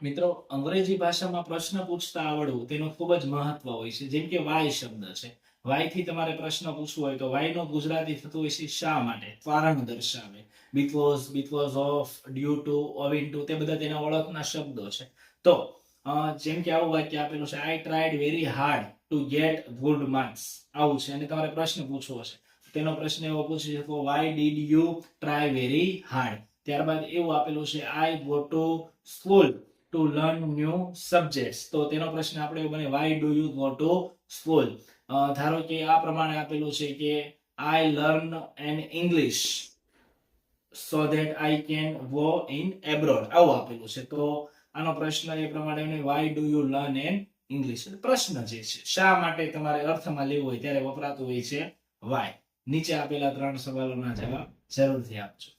મિત્રો, અંગ્રેજી ભાષામાં પ્રશ્ન પૂછતા આવડવું તેનું ખૂબ જ મહત્વ હોય છે. જેમ કે વાય શબ્દ છે, વાય થી તમારે પ્રશ્ન પૂછવો હોય તો વાય નો ગુજરાતી થતું હોય છે શા માટે, કારણ દર્શાવે. Because of, due to, owing to, તે બધા તેના ઓળખના શબ્દો છે. તો જેમ કે આવું વાક્ય આપેલું છે, આઈ tried very hard two get good marks, આવું છે અને તમારે પ્રશ્ન પૂછવો છે. તેનો પ્રશ્ન એવો પૂછી શકો, why did you try very hard. ત્યારબાદ એવું આપેલું છે, I go to school to learn new subjects. તો તેનો પ્રશ્ન આપણે એવો બને, why do you go to school. ધારો કે આ પ્રમાણે આપેલું છે કે I learn N English so that I can go in abroad, આવું આપેલું છે. તો આનો પ્રશ્ન એ પ્રમાણે, why do you learn N English. પ્રશ્ન જે છે, શા માટે તમારે અર્થમાં લેવું હોય ત્યારે વપરાતું હોય છે વાય. નીચે આપેલા 3 સવાલોના જવાબ જરૂરથી આપજો.